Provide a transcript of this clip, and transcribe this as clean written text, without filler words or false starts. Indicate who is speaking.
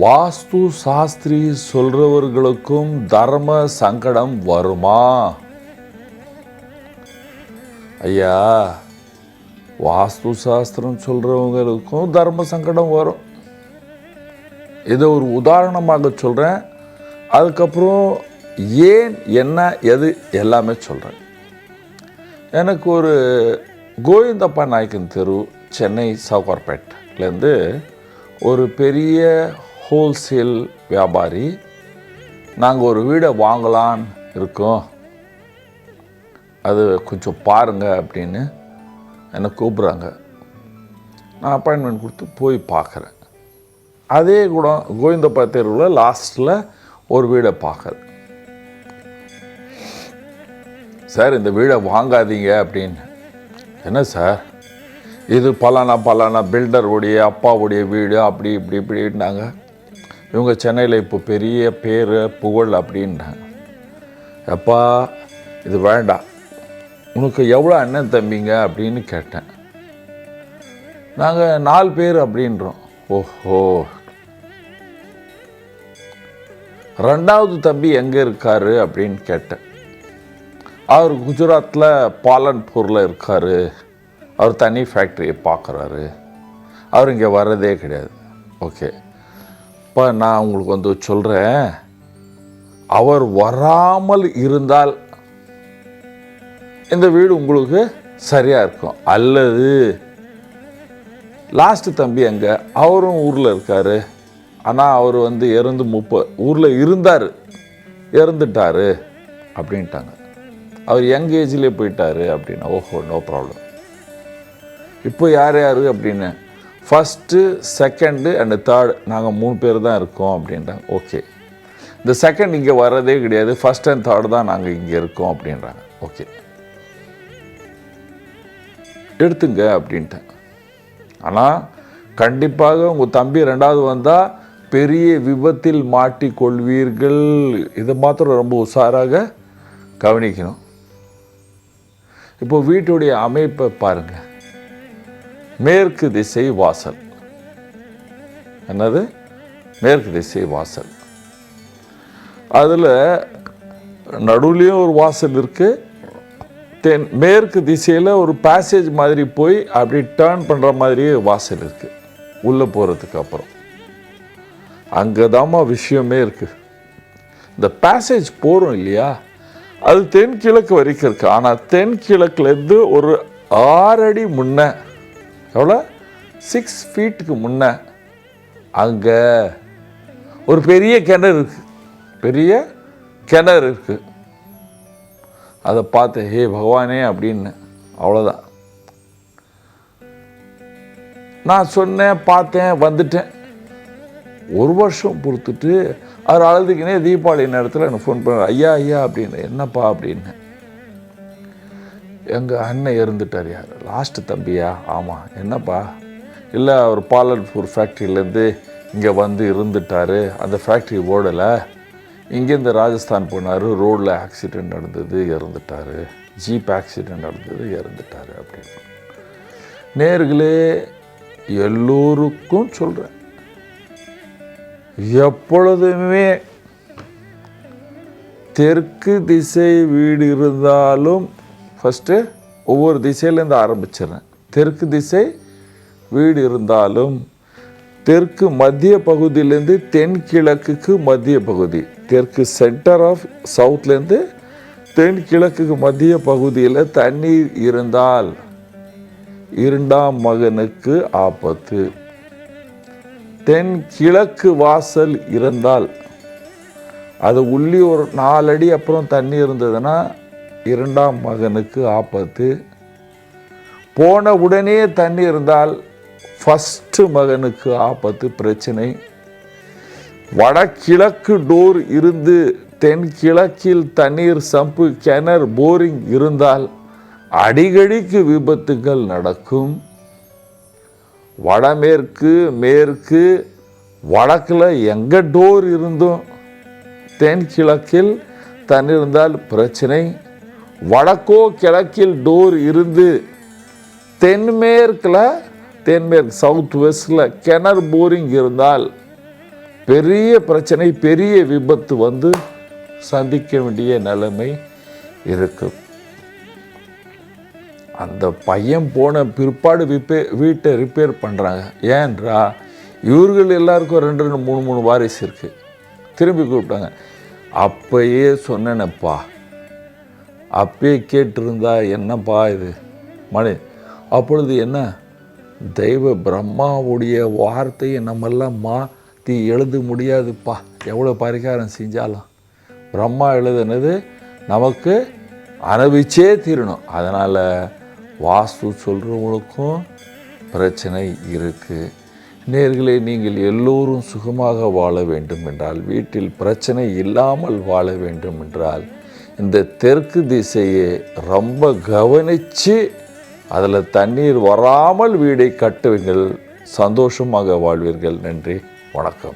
Speaker 1: வாஸ்து சாஸ்திரி சொல்றவர்களுக்கும் தர்ம சங்கடம் வருமா? ஐயா, வாஸ்து சாஸ்திரம் சொல்றவங்களுக்கும் தர்ம சங்கடம் வரும். இதை ஒரு உதாரணமாக சொல்றேன். அதுக்கப்புறம் ஏன், என்ன, எது எல்லாமே சொல்றேன். எனக்கு ஒரு கோவிந்தப்பா நாயக்கன் தெரு, சென்னை சவுகார்பேட்லேருந்து ஒரு பெரிய ஹோல்சேல் வியாபாரி, நாங்கள் ஒரு வீடை வாங்கலான்னு இருக்கோம், அது கொஞ்சம் பாருங்க அப்படின்னு என்னை கூப்பிட்றாங்க. நான் அப்பாயின்மெண்ட் கொடுத்து போய் பார்க்குறேன். அதே கூட கோவிந்தப்பா தெருவில் லாஸ்ட்டில் ஒரு வீடை பார்க்குறேன். சார், இந்த வீடை வாங்காதீங்க அப்படின்னு. என்ன சார், இது பலானா பில்டருடைய அப்பாவுடைய வீடு, அப்படி இப்படின்னாங்க. இவங்க சென்னையில் இப்போ பெரிய பேர் புகழ் அப்படின்ட்டாங்க. அப்பா, இது வேண்டாம், உனக்கு எவ்வளோ அண்ணன் தம்பிங்க அப்படின்னு கேட்டேன். நாங்கள் 4 பேர் அப்படின்றோம். ஓஹோ, 2வது தம்பி எங்கே இருக்காரு அப்படின்னு கேட்டேன். அவர் குஜராத்தில் பாலன்பூரில் இருக்கார். அவர் தனி ஃபேக்ட்ரியை பார்க்குறாரு. அவர் இங்கே வர்றதே கிடையாது. ஓகே, இப்போ நான் உங்களுக்கு சொல்கிறேன், அவர் வராமல் இருந்தால் இந்த வீடு உங்களுக்கு சரியாக இருக்கும். அல்லது லாஸ்ட்டு தம்பி எங்கே, அவரும் ஊரில் இருக்கார், ஆனால் அவர் ஊரில் இருந்தார், இறந்துட்டார் அப்படின்ட்டாங்க. அவர் யங் ஏஜ்லேயே போயிட்டார் அப்படின்னா. ஓஹோ, நோ ப்ராப்ளம். இப்போ யார் அப்படின்னு, 1st, 2nd and 3rd நாங்கள் 3 பேர் தான் இருக்கோம் அப்படின்றாங்க. ஓகே, இந்த 2nd இங்கே வர்றதே கிடையாது, 1st and 3rd தான் நாங்கள் இங்கே இருக்கோம் அப்படின்றாங்க. ஓகே, எடுத்துங்க அப்படின்ட்டேன். ஆனால் கண்டிப்பாக உங்கள் தம்பி 2வது வந்தால் பெரிய விபத்தில் மாட்டிக்கொள்வீர்கள். இதை மாத்திரம் ரொம்ப உஷாராக கவனிக்கணும். இப்போ வீட்டுடைய அமைப்பை பாருங்கள். மேற்கு திசை வாசல். என்னது? மேற்கு திசை வாசல். அதில் நடுவுலையும் ஒரு வாசல் இருக்குது. மேற்கு திசையில் ஒரு பேசேஜ் மாதிரி போய் அப்படி டேர்ன் பண்ணுற மாதிரியே வாசல் இருக்குது. உள்ளே போகிறதுக்கு அப்புறம் அங்கே தாம்மா விஷயமே இருக்குது. இந்த பேசேஜ் போகிறோம் இல்லையா, அது தென்கிழக்கு வரைக்கும் இருக்குது. ஆனால் தென்கிழக்குலேருந்து ஒரு 6 அடி முன்ன, எவ்வளோ, 6 ஃபீட்டுக்கு முன்ன அங்கே ஒரு பெரிய கிணறு இருக்குது. பெரிய கிணறு இருக்குது. அதை பார்த்து, ஹே பகவானே அப்படின்னு. அவ்வளோதான். நான் சொன்னேன், பார்த்தேன், வந்துட்டேன். 1 வருஷம் பொறுத்துட்டு அவர் அழுதுக்குனே தீபாவளி நேரத்தில் எனக்கு ஃபோன் பண்ண, ஐயா அப்படின்னு. என்னப்பா அப்படின்னு. எங்கள் அண்ணன் இறந்துட்டார். யார்? லாஸ்ட்டு தம்பியா? ஆமாம். என்னப்பா? இல்லை, அவர் பாலன்பூர் ஃபேக்ட்ரியிலேருந்து இங்கே இருந்துட்டார். அந்த ஃபேக்ட்ரி ஓடலை, இங்கேருந்து ராஜஸ்தான் போனார், ரோடில் ஆக்சிடெண்ட் நடந்தது, இறந்துட்டார். ஜீப் ஆக்சிடெண்ட் நடந்தது, இறந்துட்டார் அப்படின்னு. நேர்களே, எல்லோருக்கும் சொல்கிறேன், எப்பொழுதுமே தெற்கு திசை வீடு இருந்தாலும் ஃபஸ்ட்டு ஒவ்வொரு திசையிலேருந்து ஆரம்பிச்சிடுறேன். தெற்கு திசை வீடு இருந்தாலும் தெற்கு மத்திய பகுதியிலேருந்து தென்கிழக்குக்கு மத்திய பகுதி, தெற்கு சென்டர் ஆஃப் சவுத்லேருந்து தென்கிழக்குக்கு மத்திய பகுதியில் தண்ணீர் இருந்தால் 2ஆம் மகனுக்கு ஆபத்து. தென்கிழக்கு வாசல் இருந்தால், அது உள்ளி ஒரு 4 அடி அப்புறம் தண்ணி இருந்ததுன்னா 2ஆம் மகனுக்கு ஆபத்து. போன உடனே தண்ணி இருந்தால் 1st மகனுக்கு ஆபத்து, பிரச்சனை. வடகிழக்கு டோர் இருந்து தென்கிழக்கில் தண்ணீர் சம்பு, கிணறு, போரிங் இருந்தால் அடிக்கடிக்கு விபத்துகள் நடக்கும். வடமேற்கு, மேற்கு, வடக்கில் எங்கே டோர் இருந்தும் தென்கிழக்கில் தண்ணி இருந்தால் பிரச்சனை. வடக்கோ கிழக்கில் டோர் இருந்து தென்மேற்கு சவுத் வெஸ்டில் கிணறு போரிங் இருந்தால் பெரிய பிரச்சனை, பெரிய விபத்து வந்து சந்திக்க வேண்டிய நிலைமை இருக்கும். அந்த பையன் போன பிற்பாடு வீட்டை ரிப்பேர் பண்ணுறாங்க. ஏன்றா இவர்கள் எல்லாருக்கும் 2 3 வாரிசு இருக்குது. திரும்பி கூப்பிட்டாங்க. அப்பயே சொன்னேனப்பா, அப்பயே கேட்டிருந்தா என்னப்பா இது மணி. அப்பொழுது என்ன, தெய்வ பிரம்மாவுடைய வார்த்தையை நம்மெல்லாம் மாற்றி எழுத முடியாதுப்பா, எவ்வளோ பரிகாரம் செஞ்சாலும். பிரம்மா எழுதுனது நமக்கு அனுபவிச்சே தீரணும். அதனால் வாஸ்து சொல்கிறவங்களுக்கும் பிரச்சனை இருக்குது. நேயர்களே, நீங்கள் எல்லோரும் சுகமாக வாழ வேண்டும் என்றால், வீட்டில் பிரச்சனை இல்லாமல் வாழ வேண்டும் என்றால், இந்த தெற்கு திசையை ரொம்ப கவனித்து அதில் தண்ணீர் வராமல் வீடை கட்டுவீர்கள். சந்தோஷமாக வாழ்வீர்கள். நன்றி, வணக்கம்.